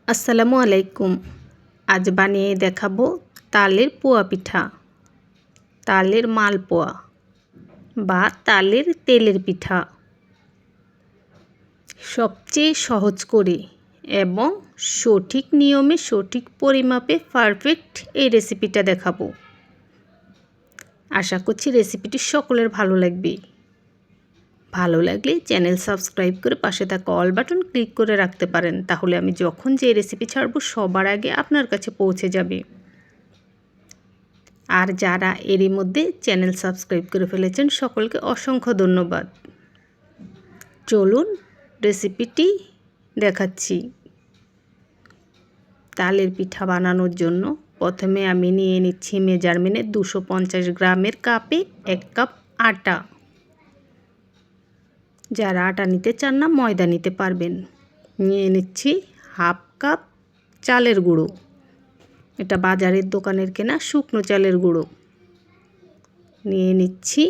আসসালামু আলাইকুম। আজ বানিয়ে দেখাবো তালের পোয়া পিঠা, তালের মালপোয়া বা তালের তেলের পিঠা। সবচেয়ে সহজ করে এবং সঠিক নিয়মে সঠিক পরিমাপে পারফেক্ট এই রেসিপিটা দেখাবো। আশা করছি রেসিপিটি সকলের ভালো লাগবে। ভালো লাগলে চ্যানেল সাবস্ক্রাইব করে পাশে থাকা অল বাটন ক্লিক করে রাখতে পারেন, তাহলে আমি যখন যে রেসিপি ছাড়বো সবার আগে আপনার কাছে পৌঁছে যাবে। আর যারা এরই মধ্যে চ্যানেল সাবস্ক্রাইব করে ফেলেছেন সকলকে অসংখ্য ধন্যবাদ। চলুন রেসিপিটি দেখাচ্ছি। তালের পিঠা বানানোর জন্য প্রথমে আমি নিয়ে নিচ্ছি মেজারমেন্টে 250 গ্রামের কাপে 1 কাপ আটা। যারা আটা নিতে চান না ময়দা নিতে পারবেন। নিয়ে নিচ্ছি হাফ কাপ চালের গুঁড়ো, এটা বাজারের দোকানের কেনা শুকনো চালের গুঁড়ো। নিয়ে নিচ্ছি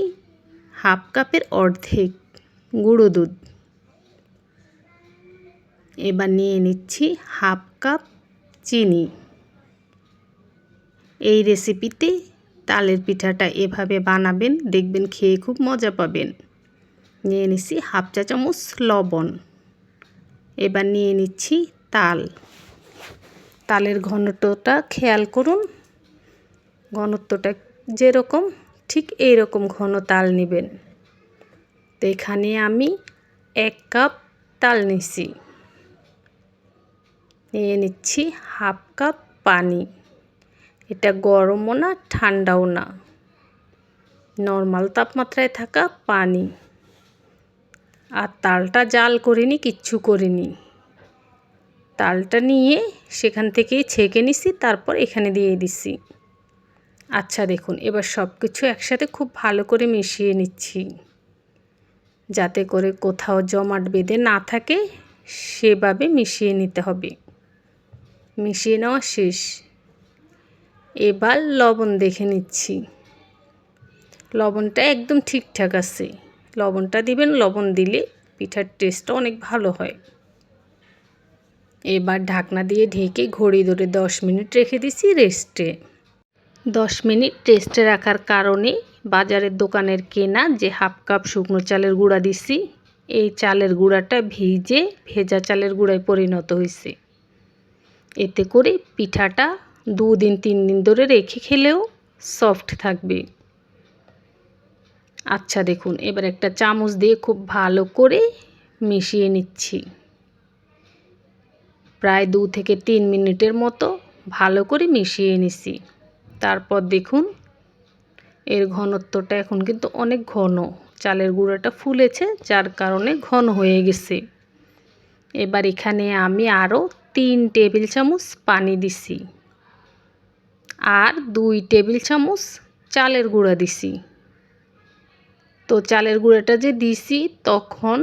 হাফ কাপের অর্ধেক গুঁড়ো দুধ। এবার নিয়ে নিচ্ছি হাফ কাপ চিনি। এই রেসিপিতে তালের পিঠাটা এভাবে বানাবেন, দেখবেন খেয়ে খুব মজা পাবেন। নিয়ে নিচ্ছি হাফ চা চামচ লবণ। এবার নিয়ে নিচ্ছি তাল। তালের ঘনত্বটা খেয়াল করুন, ঘনত্বটা যেরকম ঠিক এই রকম ঘন তাল নেবেন। তো এখানে আমি 1 কাপ তাল নিচ্ছি। নিয়ে নিচ্ছি হাফ কাপ পানি। এটা গরমও না ঠান্ডাও না, নর্মাল তাপমাত্রায় থাকা পানি। আর তালটা জাল করিনি, কিচ্ছু করিনি। তালটা নিয়ে সেখান থেকেই ছেঁকে নিছি, তারপর এখানে দিয়ে দিছি। আচ্ছা দেখুন, এবার সব কিছু একসাথে খুব ভালো করে মিশিয়ে নিচ্ছি, যাতে করে কোথাও জমাট বেঁধে না থাকে, সেভাবে মিশিয়ে নিতে হবে। মিশিয়ে নেওয়া শেষ। এবার লবণ দেখে নিচ্ছি, লবণটা একদম ঠিকঠাক আছে। লবণটা দিবেন, লবণ দিলে পিঠার টেস্টটা অনেক ভালো হয়। এবার ঢাকনা দিয়ে ঢেকে ঘড়ি ধরে 10 মিনিট রেখে দিছি রেস্টে। 10 মিনিট রেস্টে রাখার কারণে বাজারের দোকানের কেনা যে হাফ কাপ শুকনো চালের গুঁড়া দিছি, এই চালের গুঁড়াটা ভেজা চালের গুঁড়ায় পরিণত হয়েছে। এতে করে পিঠাটা 2 দিন 3 দিন ধরে রেখে খেলেও সফট থাকবে। আচ্ছা দেখুন, এবার একটা চামচ দিয়ে খুব ভালো করে মিশিয়ে নিচ্ছি। প্রায় 2 থেকে 3 মিনিটের মতো ভালো করে মিশিয়ে নিছি। তারপর দেখুন এর ঘনত্বটা এখন কিন্তু অনেক ঘন। চালের গুঁড়াটা ফুলেছে, যার কারণে ঘন হয়ে গেছে। এবার এখানে আমি আরও 3 টেবিল চামচ পানি দিছি আর 2 টেবিল চামচ চালের গুঁড়া দিছি। তো চালের গুঁড়াটা যে দিছি তখন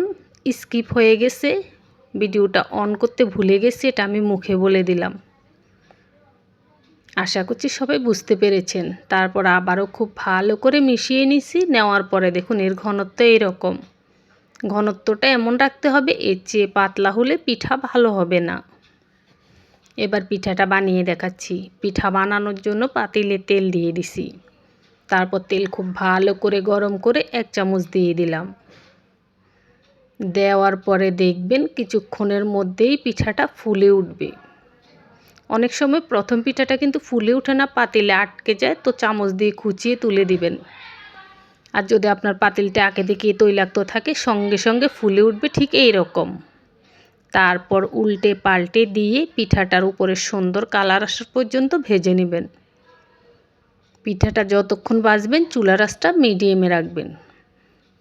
স্কিপ হয়ে গেছে, ভিডিওটা অন করতে ভুলে গেছি, এটা আমি মুখে বলে দিলাম। আশা করছি সবাই বুঝতে পেরেছেন। তারপর আবারও খুব ভালো করে মিশিয়ে নিছি। নেওয়ার পরে দেখুন এর ঘনত্ব এরকম। ঘনত্বটা এমন রাখতে হবে, এর চেয়ে পাতলা হলে পিঠা ভালো হবে না। এবার পিঠাটা বানিয়ে দেখাচ্ছি। পিঠা বানানোর জন্য পাতিলে তেল দিয়ে দিছি। তারপর তেল খুব ভালো করে গরম করে 1 চামচ দিয়ে দিলাম। দেওয়ার পরে দেখবেন কিছুক্ষণের মধ্যেই পিঠাটা ফুলে উঠবে। অনেক সময় প্রথম পিঠাটা কিন্তু ফুলে ওঠে না, পাতিলে আটকে যায়, তো চামচ দিয়ে খুঁচিয়ে তুলে দিবেন। আর যদি আপনার পাতিলটা আগে থেকে তৈলাক্ত থাকে সঙ্গে সঙ্গে ফুলে উঠবে ঠিক এই রকম। তারপর উল্টে পাল্টে দিয়ে পিঠাটার উপরে সুন্দর কালার আসা পর্যন্ত ভেজে নেবেন। পিঠাটা যতক্ষণ ভাজবেন চুলার আঁচটা মিডিয়ামে রাখবেন।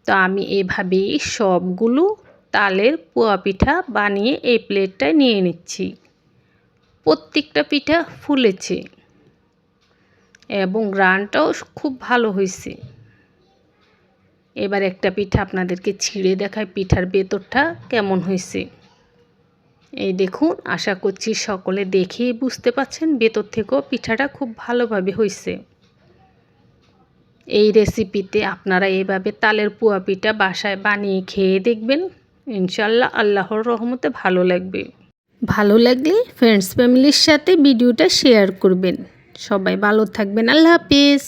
তো আমি এভাবেই সবগুলো তালের পোয়া পিঠা বানিয়ে এই প্লেটটায় নিয়ে নিচ্ছি। প্রত্যেকটা পিঠা ফুলেছে এবং গ্রানটাও খুব ভালো হয়েছে। এবার একটা পিঠা আপনাদেরকে ছিঁড়ে দেখায় পিঠার ভেতরটা কেমন হয়েছে। এই দেখুন, আশা করছি সকলে দেখেই বুঝতে পাচ্ছেন ভেতর থেকেও পিঠাটা খুব ভালোভাবে হয়েছে। এই রেসিপিতে আপনারা এইভাবে তালের পোয়া পিঠা বাসায় বানিয়ে খেয়ে দেখবেন, ইনশাল্লাহ আল্লাহর রহমতে ভালো লাগবে। ভালো লাগলে ফ্রেন্ডস ফ্যামিলির সাথে ভিডিওটা শেয়ার করবেন। সবাই ভালো থাকবেন। আল্লাহ হাফেজ।